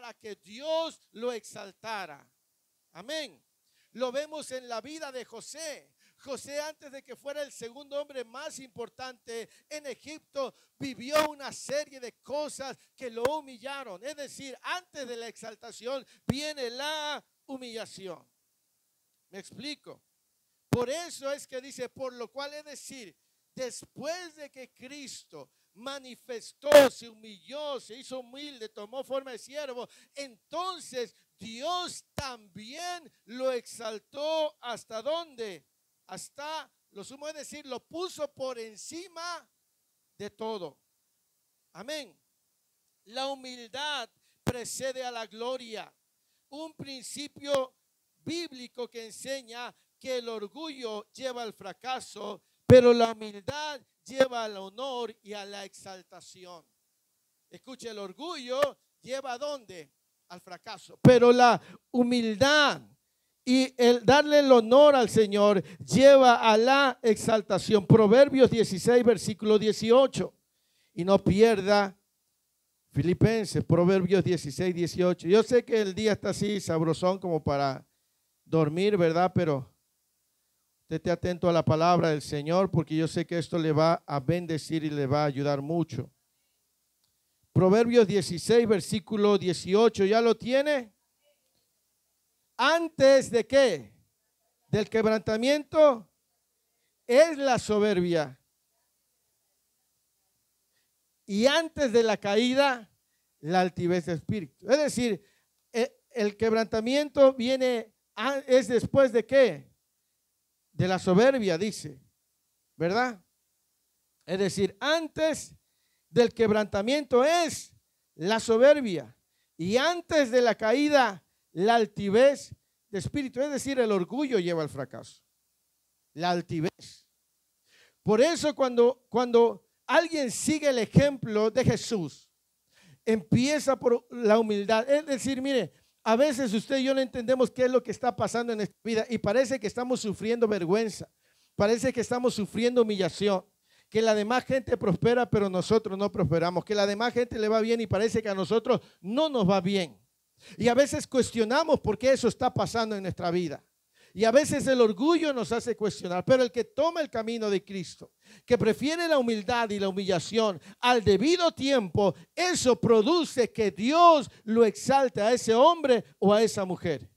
para que Dios lo exaltara. Amén. Lo vemos en la vida de José. José, antes de que fuera el segundo hombre más importante en Egipto, vivió una serie de cosas que lo humillaron. Es decir, antes de la exaltación viene la humillación. ¿Me explico? Por eso es que dice, por lo cual es decir, después de que Cristo manifestó, se humilló, se hizo humilde, tomó forma de siervo, entonces Dios también lo exaltó. ¿Hasta dónde? Hasta lo sumo, es decir, lo puso por encima de todo. Amén. La humildad precede a la gloria. Un principio bíblico que enseña que el orgullo lleva al fracaso, pero la humildad lleva al honor y a la exaltación. Escuche, el orgullo lleva ¿a dónde? Al fracaso, pero la humildad y el darle el honor al Señor lleva a la exaltación. Proverbios 16, versículo 18. Y no pierda Filipenses, Proverbios 16, 18. Yo sé que el día está así sabrosón como para dormir, ¿verdad? Pero usted esté atento a la palabra del Señor, porque yo sé que esto le va a bendecir y le va a ayudar mucho. Proverbios 16, versículo 18. ¿Ya lo tiene? Antes de qué? Del quebrantamiento es la soberbia. Y antes de la caída, la altivez de espíritu. Es decir, el quebrantamiento viene, es después de qué? De la soberbia, dice, ¿verdad? Es decir, antes del quebrantamiento es la soberbia. Y antes de la caída, la altivez de espíritu, es decir, el orgullo lleva al fracaso. La altivez. Por eso cuando alguien sigue el ejemplo de Jesús, empieza por la humildad. Es decir, mire, a veces usted y yo no entendemos qué es lo que está pasando en esta vida y parece que estamos sufriendo vergüenza, parece que estamos sufriendo humillación, que la demás gente prospera pero nosotros no prosperamos, que la demás gente le va bien y parece que a nosotros no nos va bien. Y a veces cuestionamos por qué eso está pasando en nuestra vida. Y a veces el orgullo nos hace cuestionar, pero el que toma el camino de Cristo, que prefiere la humildad y la humillación al debido tiempo, eso produce que Dios lo exalte a ese hombre o a esa mujer.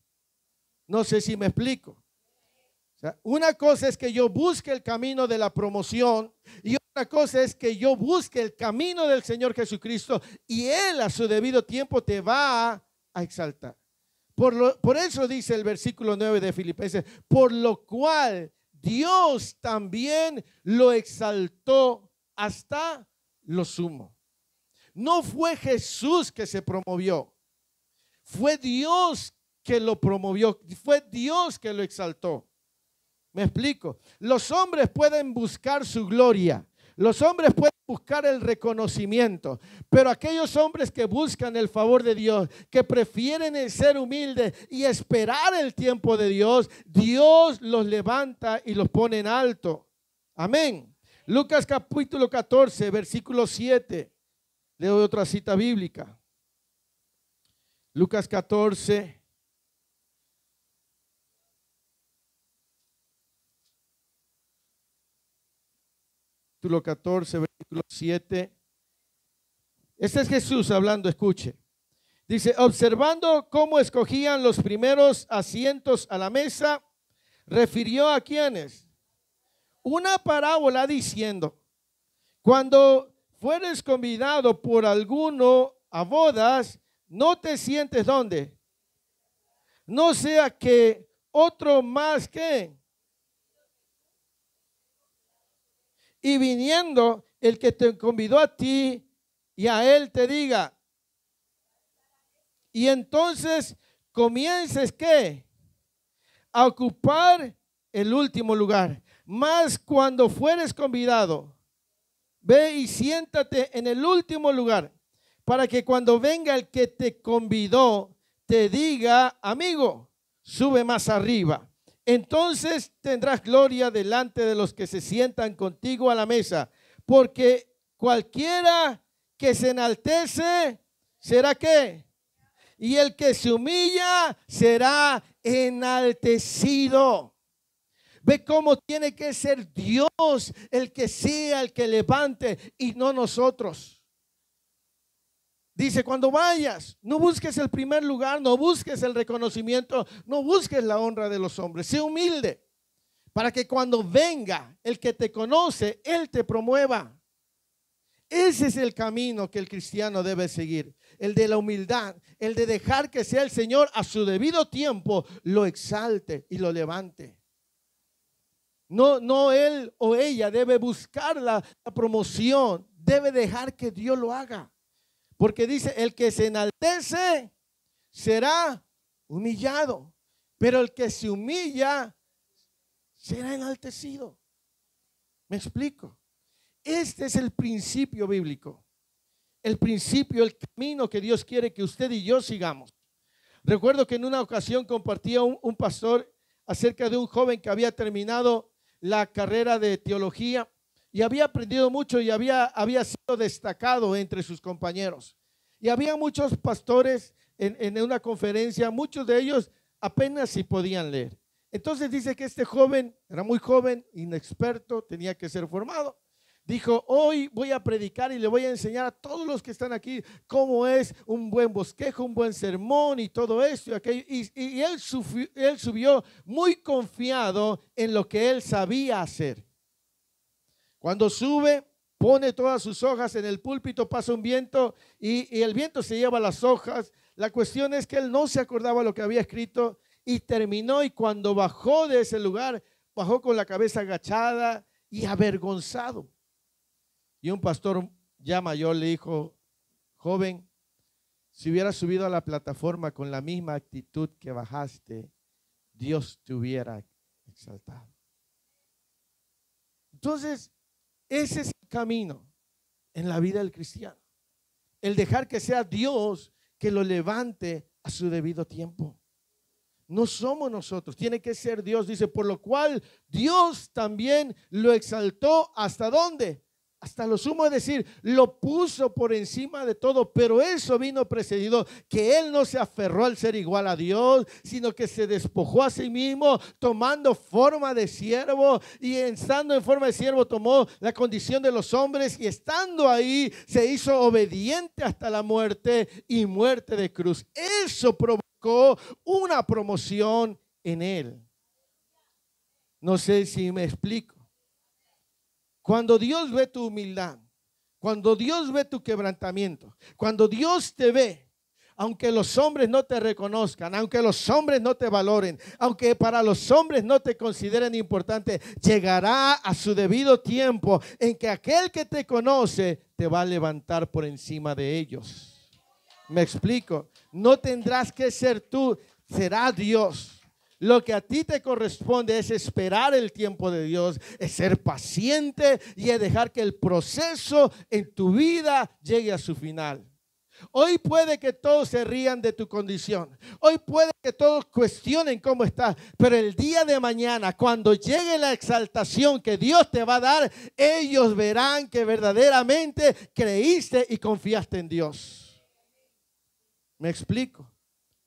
No sé si me explico. O sea, una cosa es que yo busque el camino de la promoción y otra cosa es que yo busque el camino del Señor Jesucristo y Él a su debido tiempo te va a exaltar. Por eso dice el versículo 9 de Filipenses, por lo cual Dios también lo exaltó hasta lo sumo. No fue Jesús que se promovió, fue Dios que lo promovió, fue Dios que lo exaltó. Me explico. Los hombres pueden buscar su gloria. Los hombres pueden buscar el reconocimiento, pero aquellos hombres que buscan el favor de Dios, que prefieren el ser humildes y esperar el tiempo de Dios, Dios los levanta y los pone en alto. Amén. Lucas capítulo 14, versículo 7. Leo otra cita bíblica. Lucas 14. Capítulo 14, versículo 7. Este es Jesús hablando, escuche. Dice, observando cómo escogían los primeros asientos a la mesa, refirió a quienes. Una parábola diciendo, cuando fueres convidado por alguno a bodas, no te sientes ¿dónde? No sea que otro más que. Y viniendo el que te convidó a ti y a él te diga, y entonces comiences ¿qué? A ocupar el último lugar. Mas cuando fueres convidado, ve y siéntate en el último lugar, para que cuando venga el que te convidó, te diga, amigo, sube más arriba. Entonces tendrás gloria delante de los que se sientan contigo a la mesa, porque cualquiera que se enaltece, ¿será qué? y el que se humilla será enaltecido. Ve cómo tiene que ser Dios el que sea el que levante y no nosotros. Dice, cuando vayas, no busques el primer lugar, no busques el reconocimiento, no busques la honra de los hombres. Sé humilde para que cuando venga el que te conoce, Él te promueva. Ese es el camino que el cristiano debe seguir, el de la humildad, el de dejar que sea el Señor a su debido tiempo lo exalte y lo levante. No él o ella debe buscar la promoción, debe dejar que Dios lo haga. Porque dice, el que se enaltece será humillado, pero el que se humilla será enaltecido. ¿Me explico? Este es el principio bíblico, el principio, el camino que Dios quiere que usted y yo sigamos. Recuerdo que en una ocasión compartía un pastor acerca de un joven que había terminado la carrera de teología y había aprendido mucho y había sido destacado entre sus compañeros. Y había muchos pastores en una conferencia, muchos de ellos apenas si podían leer. Entonces dice que este joven era muy joven, inexperto, tenía que ser formado. Dijo, hoy voy a predicar y le voy a enseñar a todos los que están aquí cómo es un buen bosquejo, un buen sermón y todo esto y aquello. Y él subió muy confiado en lo que él sabía hacer. Cuando sube, pone todas sus hojas en el púlpito, pasa un viento y el viento se lleva las hojas. La cuestión es que él no se acordaba lo que había escrito y terminó, y cuando bajó de ese lugar, bajó con la cabeza agachada y avergonzado. Y un pastor ya mayor le dijo, joven, si hubieras subido a la plataforma con la misma actitud que bajaste, Dios te hubiera exaltado. Entonces, ese es el camino en la vida del cristiano. El dejar que sea Dios que lo levante a su debido tiempo. No somos nosotros, tiene que ser Dios. Dice, por lo cual Dios también lo exaltó. ¿Hasta dónde? Hasta lo sumo, es decir, lo puso por encima de todo, pero eso vino precedido que él no se aferró al ser igual a Dios, sino que se despojó a sí mismo, tomando forma de siervo, y estando en forma de siervo tomó la condición de los hombres, y estando ahí se hizo obediente hasta la muerte y muerte de cruz. Eso provocó una promoción en él. No sé si me explico. Cuando Dios ve tu humildad, cuando Dios ve tu quebrantamiento, cuando Dios te ve, aunque los hombres no te reconozcan, aunque los hombres no te valoren, aunque para los hombres no te consideren importante, llegará a su debido tiempo en que aquel que te conoce te va a levantar por encima de ellos. ¿Me explico? No tendrás que ser tú, será Dios. Lo que a ti te corresponde es esperar el tiempo de Dios, es ser paciente y es dejar que el proceso en tu vida llegue a su final. Hoy puede que todos se rían de tu condición. Hoy puede que todos cuestionen cómo estás. Pero el día de mañana, cuando llegue la exaltación que Dios te va a dar, ellos verán que verdaderamente creíste y confiaste en Dios. ¿Me explico?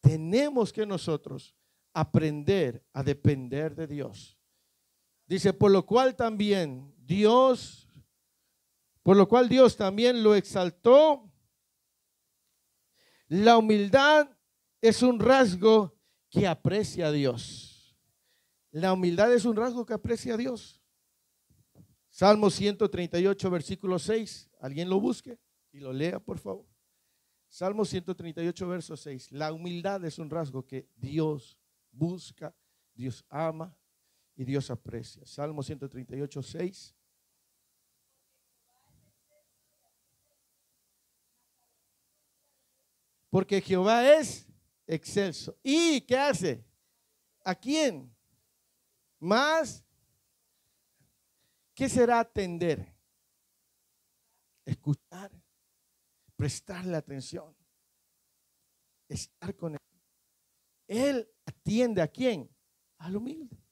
Tenemos que nosotros aprender a depender de Dios. Dice, por lo cual Dios también lo exaltó. La humildad es un rasgo que aprecia a Dios. La humildad es un rasgo que aprecia a Dios. Salmo 138, versículo 6. Alguien lo busque y lo lea, por favor. Salmo 138, verso 6. La humildad es un rasgo que Dios busca, Dios ama y Dios aprecia. Salmo 138, 6. Porque Jehová es excelso. ¿Y qué hace? ¿A quién? Más. ¿Qué será atender? Escuchar, prestarle atención, estar con él. Él atiende ¿a quién? Al humilde.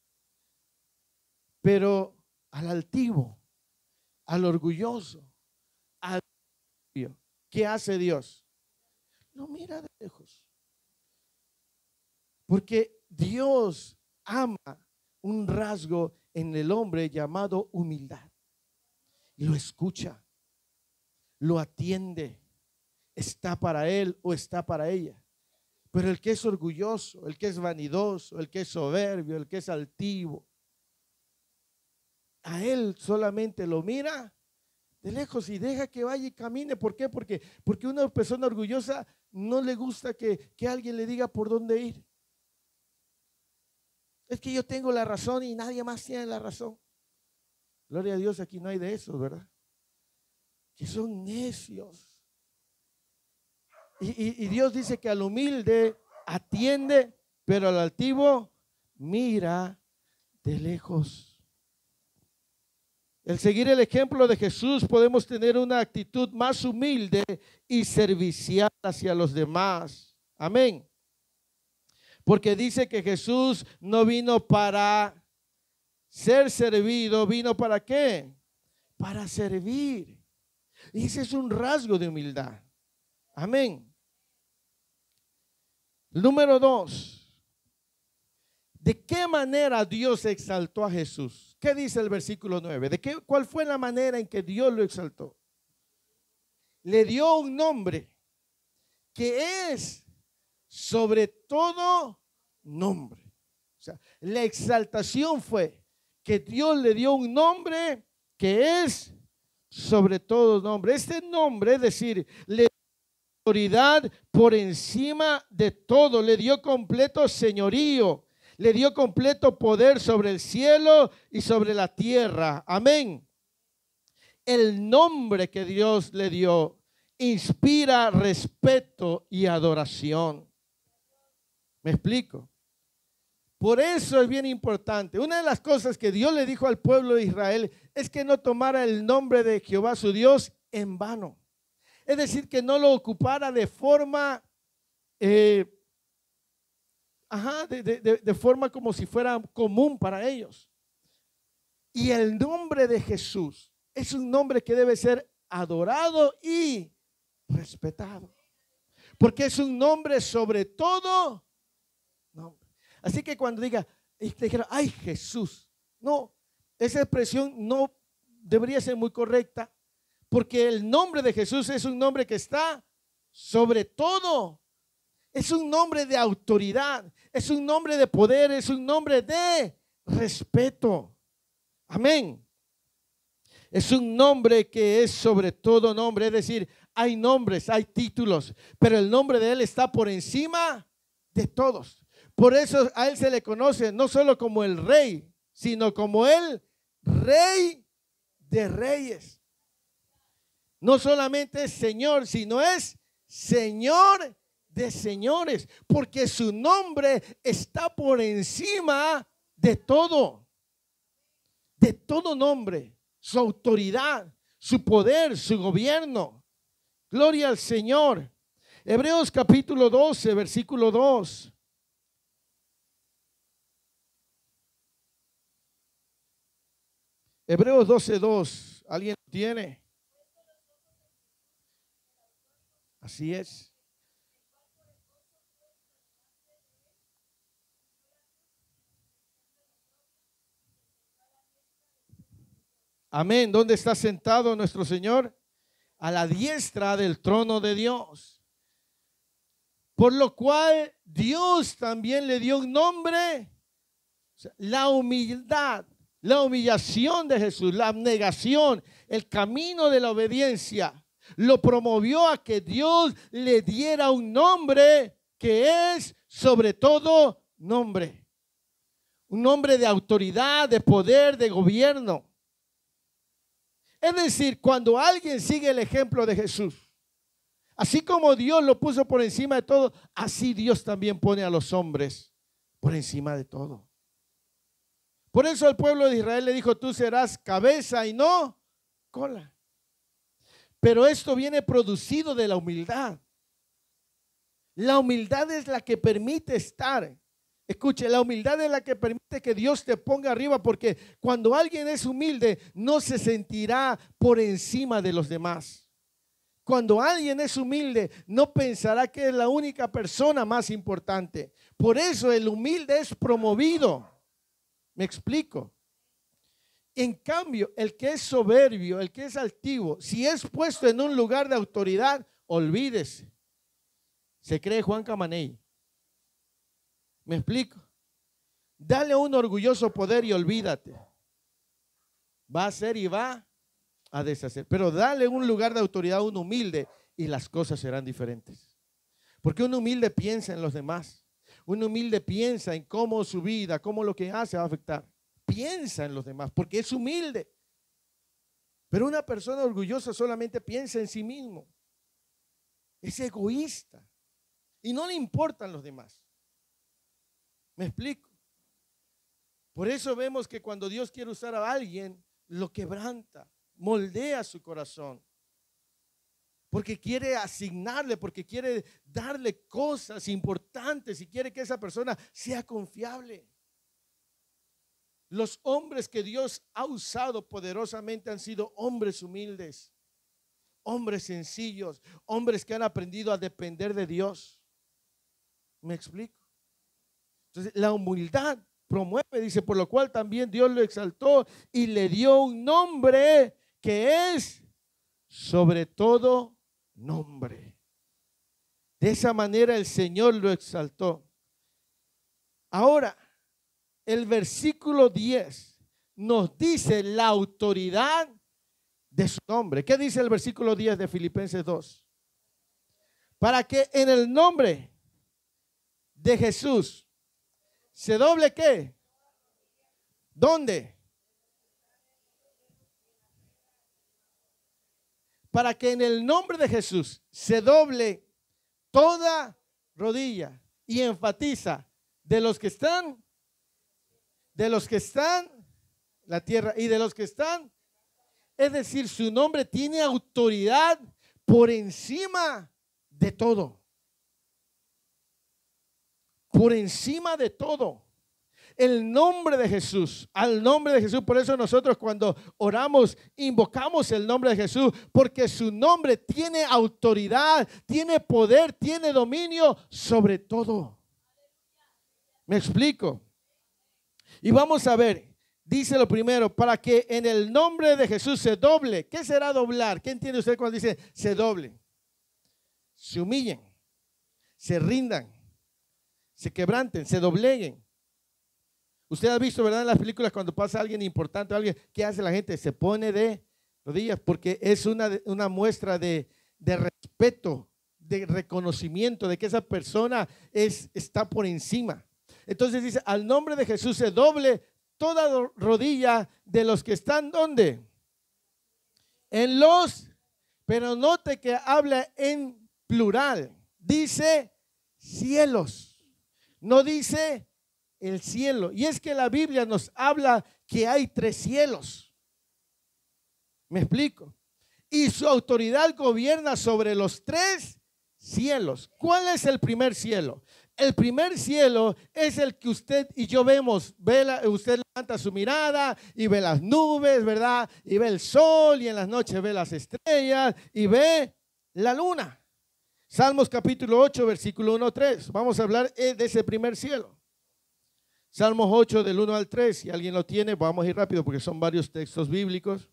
Pero al altivo, al orgulloso, al ¿qué hace Dios? Lo mira de lejos. Porque Dios ama un rasgo en el hombre llamado humildad. Lo escucha, lo atiende, está para él o está para ella. Pero el que es orgulloso, el que es vanidoso, el que es soberbio, el que es altivo, a él solamente lo mira de lejos y deja que vaya y camine. ¿Por qué? Porque una persona orgullosa no le gusta que alguien le diga por dónde ir. Es que yo tengo la razón y nadie más tiene la razón. Gloria a Dios, aquí no hay de esos, ¿verdad? Que son necios. Y Dios dice que al humilde atiende, pero al altivo mira de lejos. El seguir el ejemplo de Jesús, podemos tener una actitud más humilde y servicial hacia los demás. Amén. Porque dice que Jesús no vino para ser servido, vino ¿para qué? Para servir. Y ese es un rasgo de humildad. Amén. Número 2. ¿De qué manera Dios exaltó a Jesús? ¿Qué dice el versículo 9? ¿Cuál fue la manera en que Dios lo exaltó? Le dio un nombre que es sobre todo nombre. O sea, la exaltación fue que Dios le dio un nombre que es sobre todo nombre. Este nombre, es decir, le dio autoridad por encima de todo, le dio completo señorío, le dio completo poder sobre el cielo y sobre la tierra. Amén. El nombre que Dios le dio inspira respeto y adoración. ¿Me explico? Por eso es bien importante. Una de las cosas que Dios le dijo al pueblo de Israel es que no tomara el nombre de Jehová su Dios en vano. Es decir, que no lo ocupara de forma, de forma como si fuera común para ellos. Y el nombre de Jesús es un nombre que debe ser adorado y respetado. Porque es un nombre sobre todo nombre. Así que cuando diga, ay Jesús, no, esa expresión no debería ser muy correcta, porque el nombre de Jesús es un nombre que está sobre todo. Es un nombre de autoridad, es un nombre de poder, es un nombre de respeto. Amén. Es un nombre que es sobre todo nombre, es decir, hay nombres, hay títulos, pero el nombre de Él está por encima de todos. Por eso a Él se le conoce no solo como el Rey, sino como el Rey de Reyes. No solamente es Señor, sino es Señor de señores, porque su nombre está por encima de todo nombre, su autoridad, su poder, su gobierno. Gloria al Señor. Hebreos capítulo 12, versículo 2. Hebreos 12:2. ¿Alguien lo tiene? Así es. Amén. ¿Dónde está sentado nuestro Señor? A la diestra del trono de Dios. Por lo cual Dios también le dio un nombre. La humildad, la humillación de Jesús, la abnegación, el camino de la obediencia, lo promovió a que Dios le diera un nombre que es sobre todo nombre. Un nombre de autoridad, de poder, de gobierno. Es decir, cuando alguien sigue el ejemplo de Jesús, así como Dios lo puso por encima de todo, así Dios también pone a los hombres por encima de todo. Por eso el pueblo de Israel le dijo, tú serás cabeza y no cola. Pero esto viene producido de la humildad. La humildad es la que permite estar. Escuche, la humildad es la que permite que Dios te ponga arriba, porque cuando alguien es humilde no se sentirá por encima de los demás. Cuando alguien es humilde, no pensará que es la única persona más importante. Por eso el humilde es promovido. ¿Me explico? En cambio, el que es soberbio, el que es altivo, si es puesto en un lugar de autoridad, olvídese. Se cree Juan Camaney. ¿Me explico? Dale un orgulloso poder y olvídate. Va a hacer y va a deshacer. Pero dale un lugar de autoridad a un humilde y las cosas serán diferentes. Porque un humilde piensa en los demás. Un humilde piensa en cómo su vida, cómo lo que hace va a afectar. Piensa en los demás porque es humilde. Pero una persona orgullosa solamente piensa en sí mismo. Es egoísta y no le importan los demás. ¿Me explico? Por eso vemos que cuando Dios quiere usar a alguien, lo quebranta, moldea su corazón. Porque quiere asignarle, porque quiere darle cosas importantes y quiere que esa persona sea confiable. Los hombres que Dios ha usado poderosamente han sido hombres humildes, hombres sencillos, hombres que han aprendido a depender de Dios. ¿Me explico? Entonces, la humildad promueve, dice, por lo cual también Dios lo exaltó y le dio un nombre que es sobre todo nombre. De esa manera el Señor lo exaltó. Ahora, el versículo 10 nos dice la autoridad de su nombre. ¿Qué dice el versículo 10 de Filipenses 2? Para que en el nombre de Jesús se doble ¿qué? ¿Dónde? Para que en el nombre de Jesús se doble toda rodilla, y enfatiza de los que están la tierra y de los que están, es decir, su nombre tiene autoridad por encima de todo. Por encima de todo. El nombre de Jesús, al nombre de Jesús. Por eso nosotros cuando oramos, invocamos el nombre de Jesús, porque su nombre tiene autoridad, tiene poder, tiene dominio sobre todo. ¿Me explico? Y vamos a ver, dice lo primero, para que en el nombre de Jesús se doble. ¿Qué será doblar? ¿Qué entiende usted cuando dice se doble? Se humillen, se rindan, se quebranten, se dobleguen. Usted ha visto, ¿verdad? En las películas cuando pasa alguien importante, alguien, ¿qué hace la gente? Se pone de rodillas porque es una muestra de respeto, de reconocimiento, de que esa persona está por encima. Entonces dice, al nombre de Jesús se doble toda rodilla de los que están, ¿dónde? En los, pero note que habla en plural. Dice cielos, no dice el cielo. Y es que la Biblia nos habla que hay 3 cielos. ¿Me explico? Y su autoridad gobierna sobre los 3 cielos. ¿Cuál es el primer cielo? El primer cielo es el que usted y yo vemos. Usted levanta su mirada y ve las nubes, ¿verdad? Y ve el sol y en las noches ve las estrellas y ve la luna. Salmos capítulo 8, versículo 1 al 3. Vamos a hablar de ese primer cielo. Salmos 8 del 1 al 3. Si alguien lo tiene, vamos a ir rápido porque son varios textos bíblicos.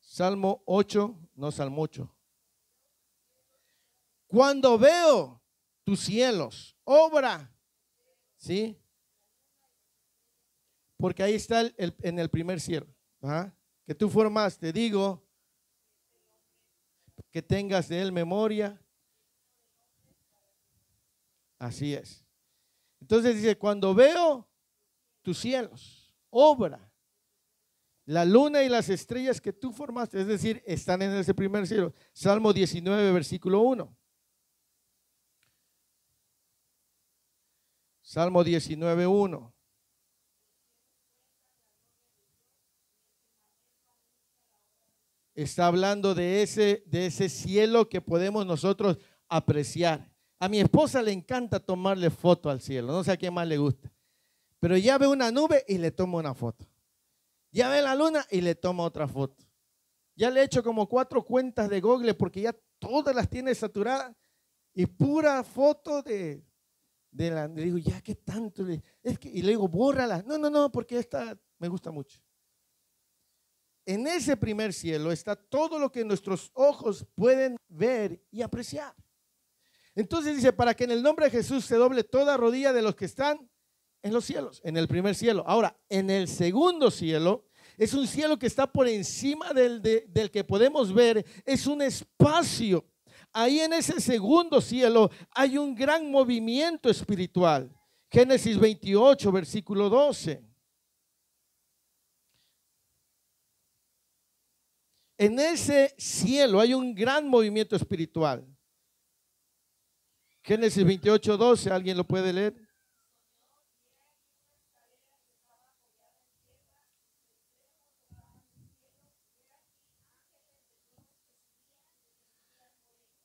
Salmo 8, no Salmo 8. Cuando veo tus cielos, obra, ¿sí? Porque ahí está en el primer cielo, ¿ah? Que tú formaste, digo, que tengas de él memoria. Así es. Entonces dice, cuando veo tus cielos, obra, la luna y las estrellas que tú formaste, es decir, están en ese primer cielo. Salmo 19, versículo 1. Salmo 19, 1. Está hablando de ese cielo que podemos nosotros apreciar. A mi esposa le encanta tomarle foto al cielo, no sé a quién más le gusta, pero ya ve una nube y le toma una foto. Ya ve la luna y le toma otra foto. Ya le he hecho como 4 cuentas de Google porque ya todas las tiene saturadas y pura foto le digo, ya, ¿qué tanto? Y le digo, bórrala. No, no, no, porque esta me gusta mucho. En ese primer cielo está todo lo que nuestros ojos pueden ver y apreciar. Entonces dice, para que en el nombre de Jesús se doble toda rodilla de los que están en los cielos, en el primer cielo. Ahora, en el segundo cielo, es un cielo que está por encima del que podemos ver, es un espacio. Ahí en ese segundo cielo hay un gran movimiento espiritual. Génesis 28, versículo 12. En ese cielo hay un gran movimiento espiritual. Génesis 28, 12, ¿alguien lo puede leer?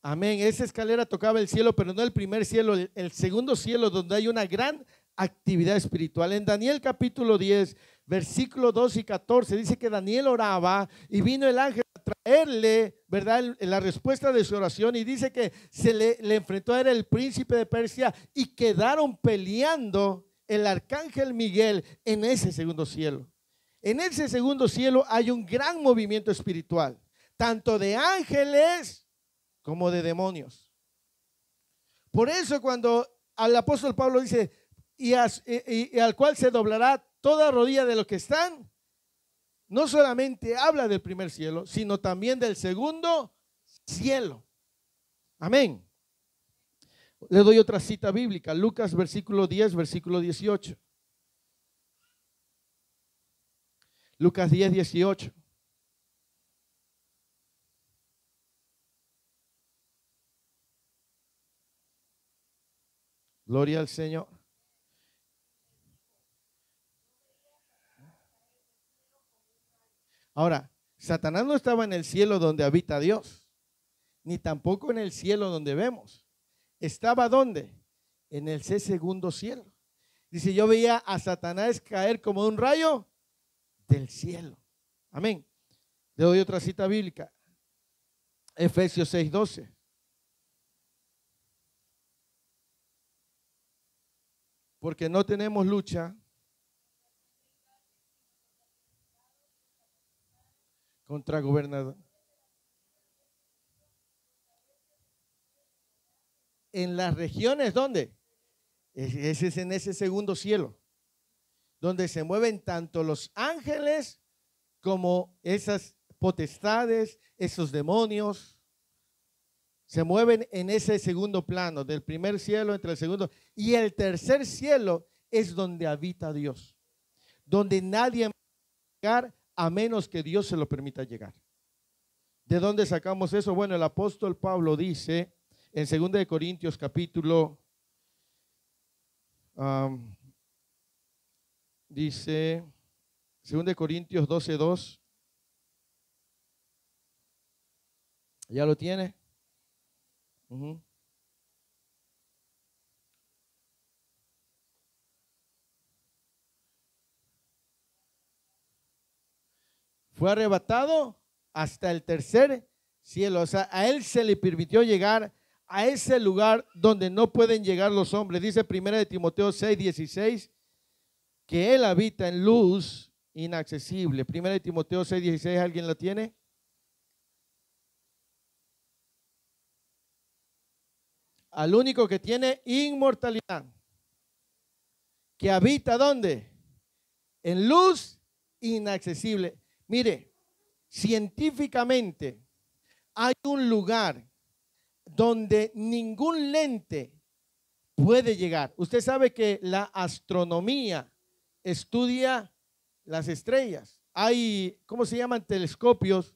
Amén. Esa escalera tocaba el cielo, pero no el primer cielo, el segundo cielo, donde hay una gran actividad espiritual. En Daniel capítulo 10, versículo 12 y 14, dice que Daniel oraba y vino el ángel a traerle, ¿verdad?, la respuesta de su oración, y dice que le enfrentó a él el príncipe de Persia y quedaron peleando el arcángel Miguel en ese segundo cielo. En ese segundo cielo hay un gran movimiento espiritual, tanto de ángeles como de demonios. Por eso cuando al apóstol Pablo dice, y al cual se doblará toda rodilla de los que están, no solamente habla del primer cielo, sino también del segundo cielo. Amén. Le doy otra cita bíblica, Lucas versículo 10, versículo 18. Lucas 10, 18. Gloria al Señor. Ahora, Satanás no estaba en el cielo donde habita Dios, ni tampoco en el cielo donde vemos. ¿Estaba dónde? En el segundo cielo. Dice, yo veía a Satanás caer como un rayo del cielo. Amén. Le doy otra cita bíblica. Efesios 6, 12. Porque no tenemos lucha contra gobernador. En las regiones, ¿dónde? Ese es en ese segundo cielo, donde se mueven tanto los ángeles como esas potestades, esos demonios. Se mueven en ese segundo plano, del primer cielo entre el segundo. Y el tercer cielo es donde habita Dios, donde nadie puede llegar a menos que Dios se lo permita llegar. ¿De dónde sacamos eso? Bueno, el apóstol Pablo dice en 2 Corintios capítulo, dice 2 Corintios 12, 2. ¿Ya lo tiene? Fue arrebatado hasta el tercer cielo. O sea, a él se le permitió llegar a ese lugar donde no pueden llegar los hombres. Dice 1 Timoteo 6, 16, que él habita en luz inaccesible. 1 Timoteo 6, 16, ¿alguien la tiene? Al único que tiene inmortalidad, que habita ¿dónde? En luz inaccesible. Mire, científicamente hay un lugar donde ningún lente puede llegar. Usted sabe que la astronomía estudia las estrellas. Hay, ¿cómo se llaman? Telescopios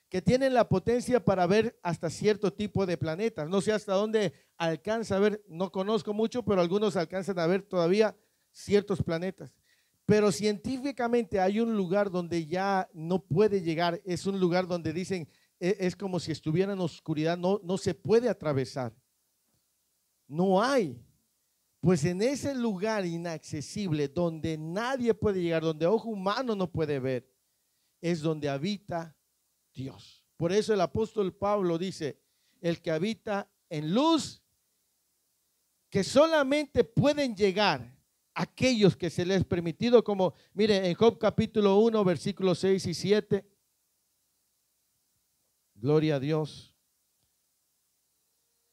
que tienen la potencia para ver hasta cierto tipo de planetas. No sé hasta dónde alcanza a ver, no conozco mucho, pero algunos alcanzan a ver todavía ciertos planetas. Pero científicamente hay un lugar donde ya no puede llegar, es un lugar donde dicen, es como si estuviera en oscuridad, no se puede atravesar. No hay. Pues en ese lugar inaccesible, donde nadie puede llegar, donde ojo humano no puede ver, es donde habita Dios. Por eso el apóstol Pablo dice, el que habita en luz, que solamente pueden llegar aquellos que se les es permitido, como mire en Job capítulo 1 versículos 6 y 7. Gloria a Dios.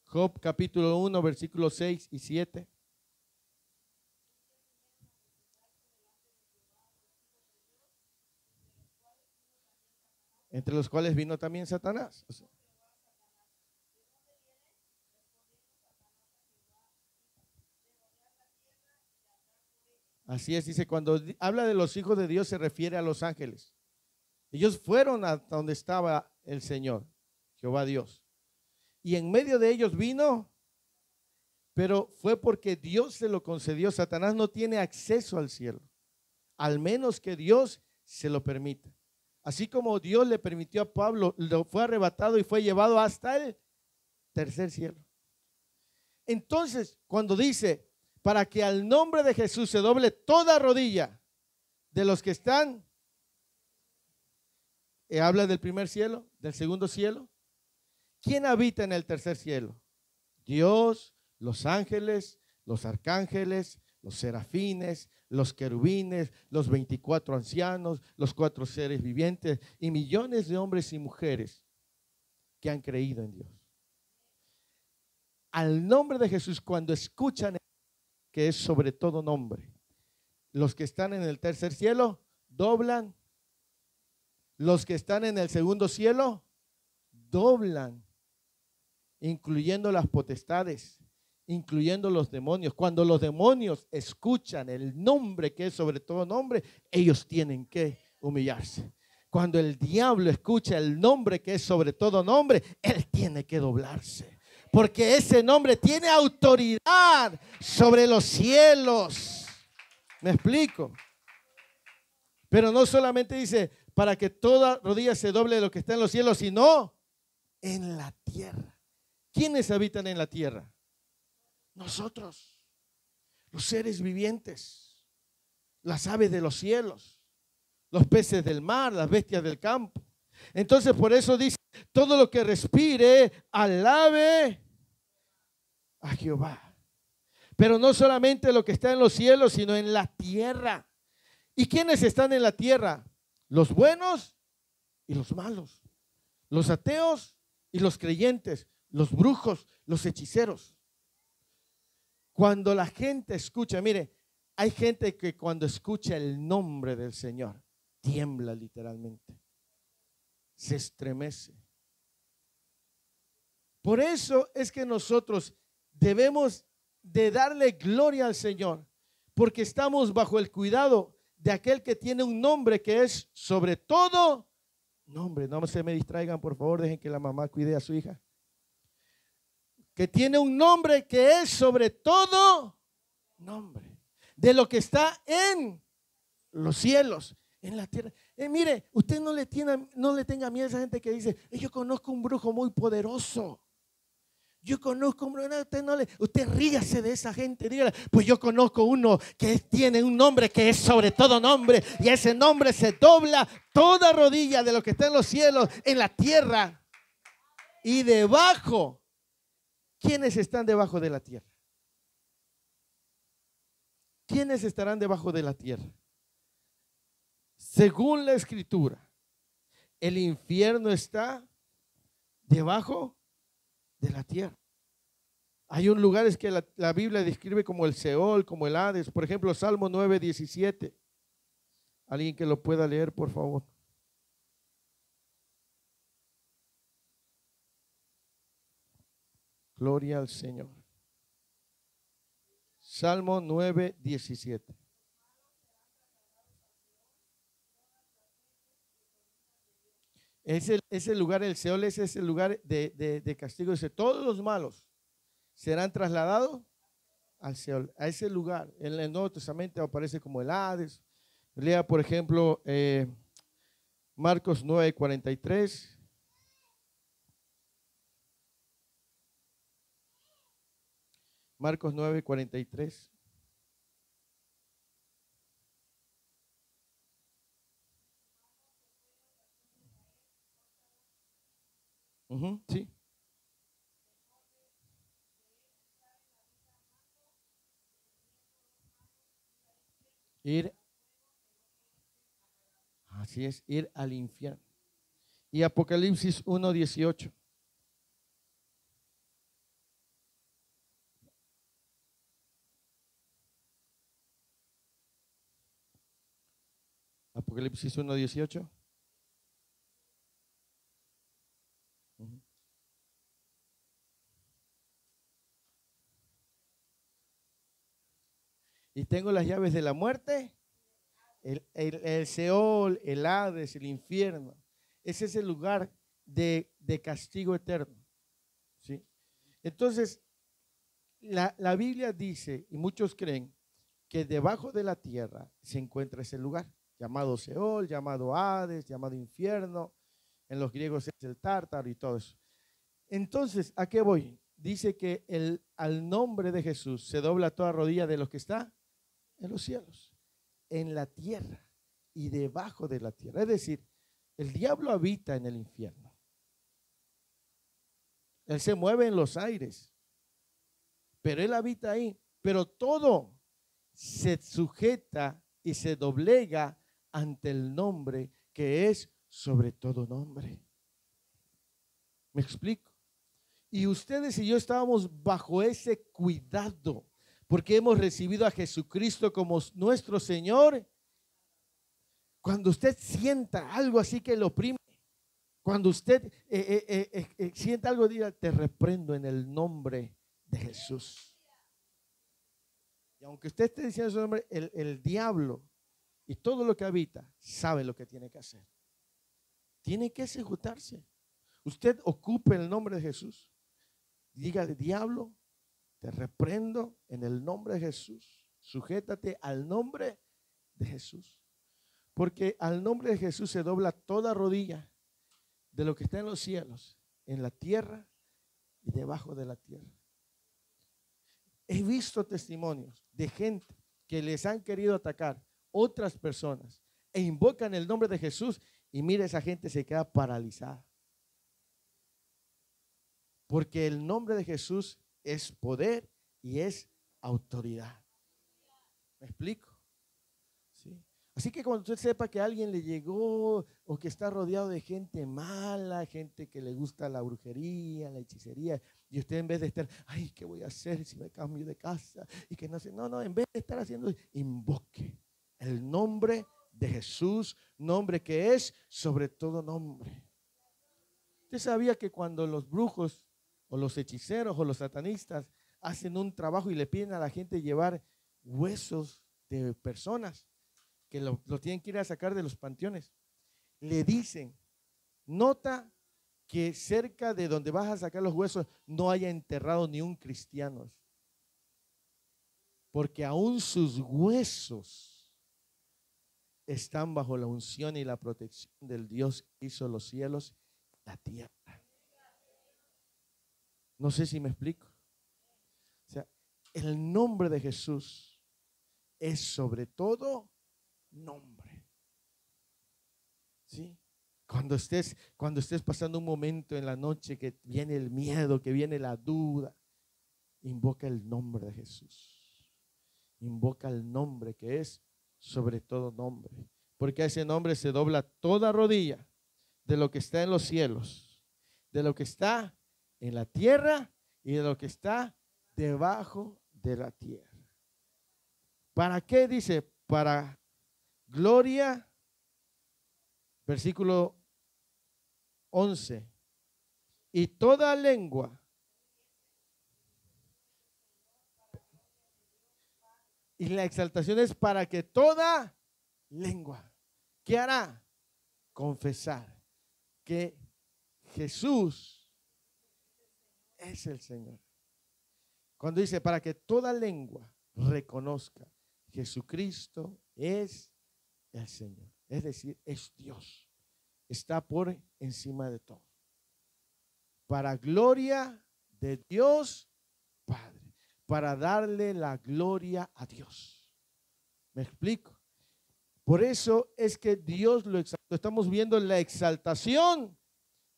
Job capítulo 1 versículos 6 y 7. Entre los cuales vino también Satanás. O sea, así es, dice, cuando habla de los hijos de Dios se refiere a los ángeles. Ellos fueron hasta donde estaba el Señor, Jehová Dios. Y en medio de ellos vino, pero fue porque Dios se lo concedió. Satanás no tiene acceso al cielo, al menos que Dios se lo permita. Así como Dios le permitió a Pablo, lo fue arrebatado y fue llevado hasta el tercer cielo. Entonces, cuando dice, para que al nombre de Jesús se doble toda rodilla de los que están, habla del primer cielo, del segundo cielo. ¿Quién habita en el tercer cielo? Dios, los ángeles, los arcángeles, los serafines, los querubines, los 24 ancianos, los 4 seres vivientes y millones de hombres y mujeres que han creído en Dios. Al nombre de Jesús, cuando escuchan que es sobre todo nombre, los que están en el tercer cielo doblan, los que están en el segundo cielo doblan, incluyendo las potestades, incluyendo los demonios. Cuando los demonios escuchan el nombre que es sobre todo nombre, ellos tienen que humillarse. Cuando el diablo escucha el nombre que es sobre todo nombre, él tiene que doblarse, porque ese nombre tiene autoridad sobre los cielos. ¿Me explico? Pero no solamente dice para que toda rodilla se doble de lo que está en los cielos, sino en la tierra. ¿Quiénes habitan en la tierra? Nosotros, los seres vivientes, las aves de los cielos, los peces del mar, las bestias del campo. Entonces por eso dice, todo lo que respire, alabe a Jehová. Pero no solamente lo que está en los cielos, sino en la tierra. ¿Y quiénes están en la tierra? Los buenos y los malos, los ateos y los creyentes, los brujos, los hechiceros. Cuando la gente escucha, mire, hay gente que cuando escucha el nombre del Señor, tiembla literalmente, se estremece. Por eso es que nosotros debemos de darle gloria al Señor, porque estamos bajo el cuidado de aquel que tiene un nombre que es sobre todo nombre. No se me distraigan, por favor, dejen que la mamá cuide a su hija. Que tiene un nombre que es sobre todo nombre, de lo que está en los cielos, en la tierra. Mire, usted no le tenga miedo a esa gente que dice, yo conozco un brujo muy poderoso. Yo conozco un brujo. Usted ríase de esa gente, dígale, pues yo conozco uno que tiene un nombre que es sobre todo nombre, y ese nombre se dobla toda rodilla de lo que está en los cielos, en la tierra y debajo. ¿Quiénes están debajo de la tierra? ¿Quiénes estarán debajo de la tierra? Según la Escritura, el infierno está debajo de la tierra. Hay un lugar que la Biblia describe como el Seol, como el Hades. Por ejemplo, Salmo 9:17. Alguien que lo pueda leer, por favor. Gloria al Señor. Salmo 9:17. Ese lugar, el Seol, ese es el lugar de castigo. Dice, todos los malos serán trasladados al Seol, a ese lugar. En el Nuevo Testamento aparece como el Hades. Lea, por ejemplo, Marcos 9:43. Marcos 9:43. Ir, así es, ir al infierno. Y Apocalipsis 1:18. Apocalipsis 1:18. Y tengo las llaves de la muerte, el Seol, el Hades, el infierno. Ese es el lugar de castigo eterno, ¿sí? Entonces, la Biblia dice, y muchos creen, que debajo de la tierra se encuentra ese lugar, llamado Seol, llamado Hades, llamado infierno. En los griegos es el Tártaro y todo eso. Entonces, ¿a qué voy? Dice que al nombre de Jesús se dobla toda rodilla de los que está en los cielos, en la tierra y debajo de la tierra. Es decir, el diablo habita en el infierno. Él se mueve en los aires, pero él habita ahí. Pero todo se sujeta y se doblega ante el nombre que es sobre todo nombre. ¿Me explico? Y ustedes y yo estábamos bajo ese cuidado, porque hemos recibido a Jesucristo como nuestro Señor. Cuando usted sienta algo así que lo oprime, cuando usted sienta algo, diga: te reprendo en el nombre de Jesús. Y aunque usted esté diciendo su nombre, el diablo y todo lo que habita sabe lo que tiene que hacer. Tiene que ejecutarse. Usted ocupe el nombre de Jesús. Dígale: diablo, te reprendo en el nombre de Jesús. Sujétate al nombre de Jesús. Porque al nombre de Jesús se dobla toda rodilla de lo que está en los cielos, en la tierra y debajo de la tierra. He visto testimonios de gente que les han querido atacar otras personas e invocan el nombre de Jesús, y mira, esa gente se queda paralizada. Porque el nombre de Jesús es poder y es autoridad. ¿Me explico? ¿Sí? Así que cuando usted sepa que a alguien le llegó o que está rodeado de gente mala, gente que le gusta la brujería, la hechicería, y usted en vez de estar: ay, ¿qué voy a hacer si me cambio de casa? Y que no sé, no, en vez de estar haciendo, invoque el nombre de Jesús, nombre que es sobre todo nombre. ¿Usted sabía que cuando los brujos o los hechiceros o los satanistas hacen un trabajo y le piden a la gente llevar huesos de personas que lo tienen que ir a sacar de los panteones, le dicen: nota que cerca de donde vas a sacar los huesos no haya enterrado ni un cristiano, porque aún sus huesos están bajo la unción y la protección del Dios que hizo los cielos y la tierra. No sé si me explico. O sea, el nombre de Jesús es sobre todo nombre. ¿Sí? Cuando estés pasando un momento en la noche que viene el miedo, que viene la duda, invoca el nombre de Jesús. Invoca el nombre que es sobre todo nombre. Porque a ese nombre se dobla toda rodilla de lo que está en los cielos, de lo que está en la tierra y de lo que está debajo de la tierra. ¿Para qué? Dice: para gloria, versículo 11, y toda lengua y la exaltación es para que toda lengua, ¿qué hará? Confesar que Jesús es el Señor. Cuando dice para que toda lengua reconozca Jesucristo es el Señor, es decir, es Dios, está por encima de todo, para gloria de Dios Padre, para darle la gloria a Dios. ¿Me explico? Por eso es que Dios lo exaltó. Estamos viendo la exaltación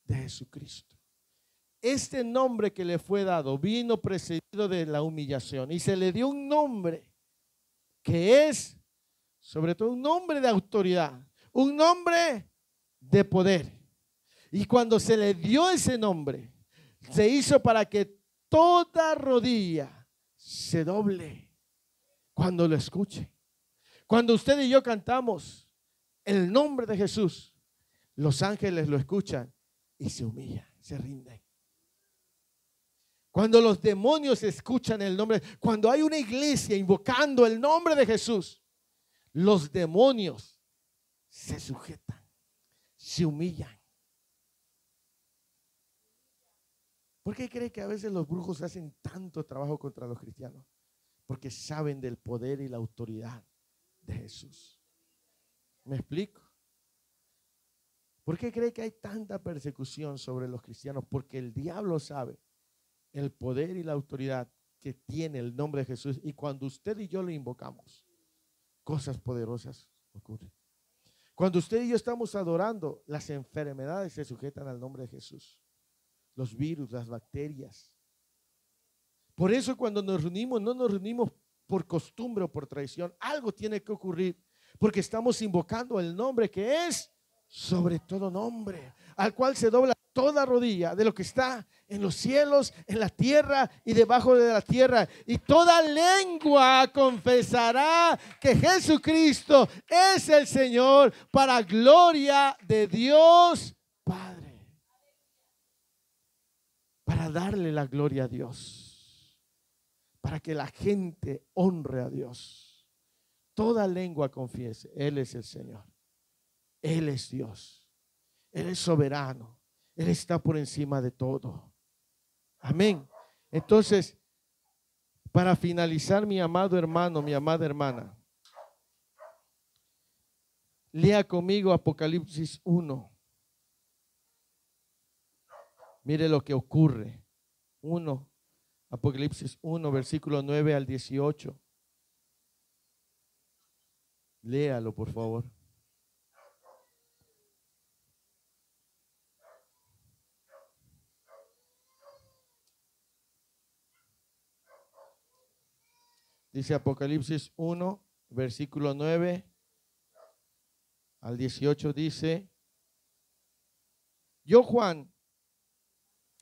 de Jesucristo. Este nombre que le fue dado vino precedido de la humillación y se le dio un nombre que es sobre todo un nombre de autoridad, un nombre de poder. Y cuando se le dio ese nombre, se hizo para que toda rodilla se doble cuando lo escuche. Cuando usted y yo cantamos el nombre de Jesús, los ángeles lo escuchan y se humillan, se rinden. Cuando los demonios escuchan el nombre, cuando hay una iglesia invocando el nombre de Jesús, los demonios se sujetan, se humillan. ¿Por qué cree que a veces los brujos hacen tanto trabajo contra los cristianos? Porque saben del poder y la autoridad de Jesús. ¿Me explico? ¿Por qué cree que hay tanta persecución sobre los cristianos? Porque el diablo sabe el poder y la autoridad que tiene el nombre de Jesús. Y cuando usted y yo le invocamos, cosas poderosas ocurren. Cuando usted y yo estamos adorando, las enfermedades se sujetan al nombre de Jesús. Los virus, las bacterias. Por eso cuando nos reunimos, no nos reunimos por costumbre o por tradición. Algo tiene que ocurrir porque estamos invocando el nombre que es sobre todo nombre, al cual se dobla toda rodilla de lo que está en los cielos, en la tierra y debajo de la tierra. Y toda lengua confesará que Jesucristo es el Señor, para gloria de Dios Padre. Para darle la gloria a Dios, para que la gente honre a Dios. Toda lengua confiese, Él es el Señor, Él es Dios, Él es soberano, Él está por encima de todo. Amén. Entonces, para finalizar, mi amado hermano, mi amada hermana, lea conmigo Apocalipsis 1. Mire lo que ocurre. Apocalipsis 1, versículo 9 al 18. Léalo, por favor. Dice Apocalipsis 1, versículo 9 al 18, dice: Yo, Juan,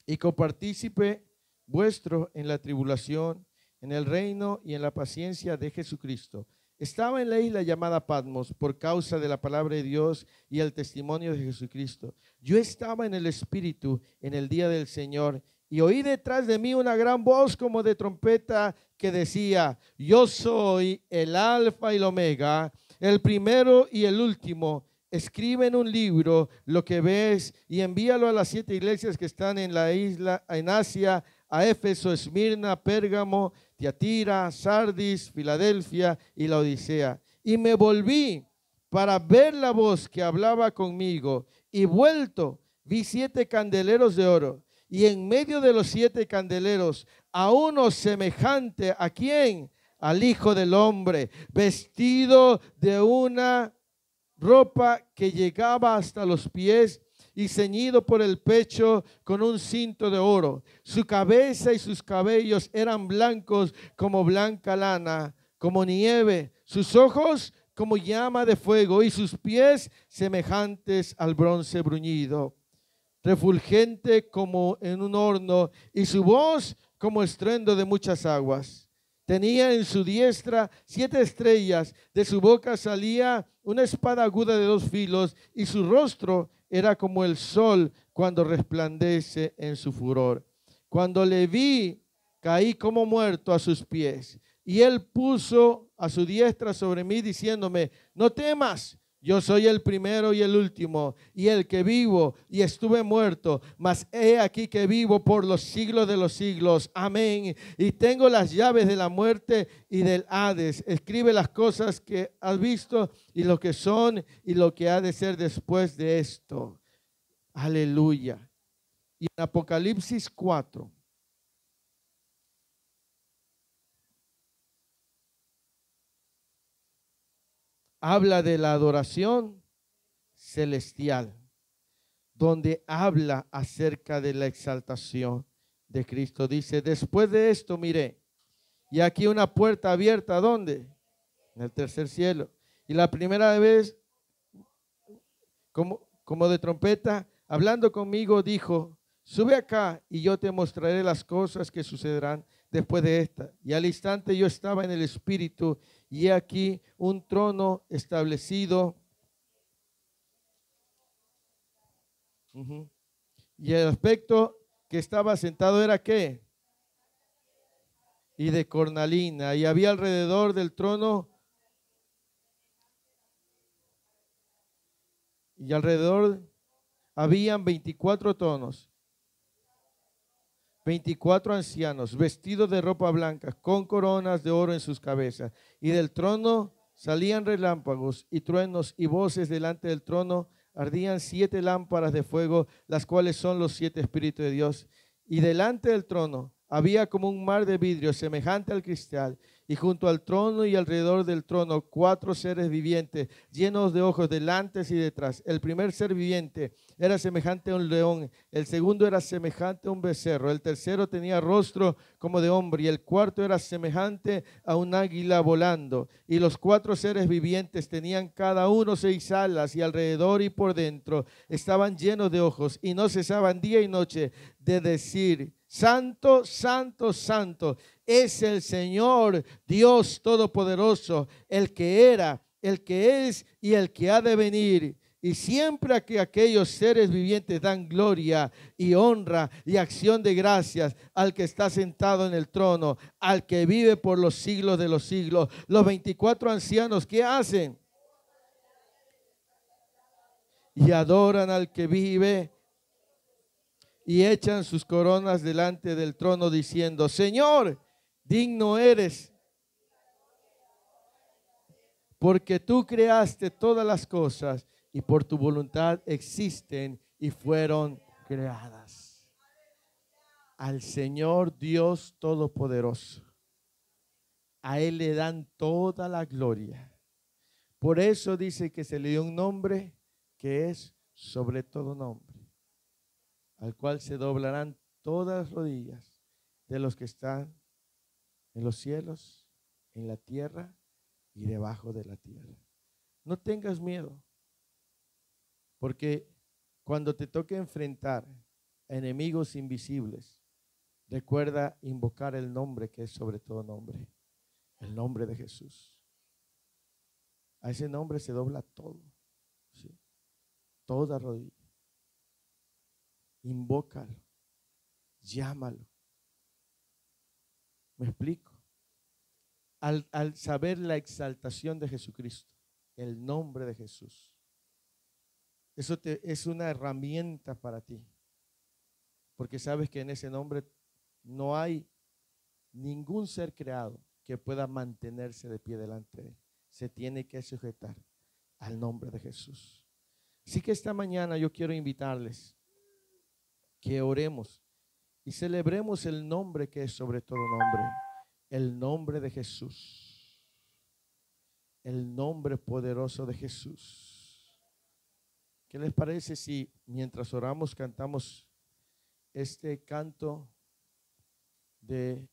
y copartícipe vuestro en la tribulación, en el reino y en la paciencia de Jesucristo, estaba en la isla llamada Patmos por causa de la palabra de Dios y el testimonio de Jesucristo. Yo estaba en el Espíritu en el día del Señor y oí detrás de mí una gran voz como de trompeta que decía: Yo soy el Alfa y el Omega, el primero y el último. Escribe en un libro lo que ves y envíalo a las 7 iglesias que están en la isla, en Asia, a Éfeso, Esmirna, Pérgamo, Tiatira, Sardis, Filadelfia y la Odisea. Y me volví para ver la voz que hablaba conmigo, y vuelto vi 7 candeleros de oro, y en medio de los 7 candeleros a uno semejante, ¿a quién? Al Hijo del Hombre, vestido de una ropa que llegaba hasta los pies y ceñido por el pecho con un cinto de oro. Su cabeza y sus cabellos eran blancos como blanca lana, como nieve. Sus ojos como llama de fuego y sus pies semejantes al bronce bruñido, refulgente como en un horno, y su voz como estruendo de muchas aguas. Tenía en su diestra 7 estrellas, de su boca salía una espada aguda de 2 filos, y su rostro era como el sol cuando resplandece en su furor. Cuando le vi, caí como muerto a sus pies, y él puso a su diestra sobre mí, diciéndome: No temas, yo soy el primero y el último, y el que vivo y estuve muerto, mas he aquí que vivo por los siglos de los siglos. Amén. Y tengo las llaves de la muerte y del Hades. Escribe las cosas que has visto y lo que son y lo que ha de ser después de esto. Aleluya. Y en Apocalipsis 4. Habla de la adoración celestial, donde habla acerca de la exaltación de Cristo. Dice: después de esto miré, y aquí una puerta abierta, ¿dónde? En el tercer cielo. Y la primera vez, como de trompeta, hablando conmigo, dijo: sube acá y yo te mostraré las cosas que sucederán después de esta. Y al instante yo estaba en el Espíritu, y he aquí un trono establecido. Y el aspecto que estaba sentado era ¿qué? Y de cornalina. Y había alrededor del trono, y alrededor habían 24 tronos, 24 ancianos, vestidos de ropa blanca, con coronas de oro en sus cabezas. Y del trono salían relámpagos y truenos y voces. Delante del trono ardían 7 lámparas de fuego, las cuales son los 7 Espíritus de Dios. Y delante del trono había como un mar de vidrio semejante al cristal. Y junto al trono y alrededor del trono 4 seres vivientes, llenos de ojos delante y detrás. El primer ser viviente era semejante a un león, el segundo era semejante a un becerro, el tercero tenía rostro como de hombre, y el cuarto era semejante a un águila volando. Y los 4 seres vivientes tenían cada uno 6 alas, y alrededor y por dentro estaban llenos de ojos, y no cesaban día y noche de decir: santo, santo, santo es el Señor Dios Todopoderoso, el que era, el que es y el que ha de venir. Y siempre que aquellos seres vivientes dan gloria y honra y acción de gracias al que está sentado en el trono, al que vive por los siglos de los siglos. Los 24 ancianos, ¿qué hacen? Y adoran al que vive y echan sus coronas delante del trono diciendo: Señor, digno eres, porque tú creaste todas las cosas y por tu voluntad existen y fueron creadas. Al Señor Dios Todopoderoso, a Él le dan toda la gloria. Por eso dice que se le dio un nombre que es sobre todo nombre, al cual se doblarán todas las rodillas de los que están en los cielos, en la tierra y debajo de la tierra. No tengas miedo, porque cuando te toque enfrentar a enemigos invisibles, recuerda invocar el nombre que es sobre todo nombre, el nombre de Jesús. A ese nombre se dobla todo, ¿sí? Toda rodilla. Invócalo, llámalo. ¿Me explico? Al saber la exaltación de Jesucristo, el nombre de Jesús, eso es una herramienta para ti, porque sabes que en ese nombre no hay ningún ser creado que pueda mantenerse de pie delante de él. Se tiene que sujetar al nombre de Jesús. Así que esta mañana yo quiero invitarles que oremos y celebremos el nombre que es sobre todo nombre, el nombre de Jesús, el nombre poderoso de Jesús. ¿Qué les parece si mientras oramos cantamos este canto de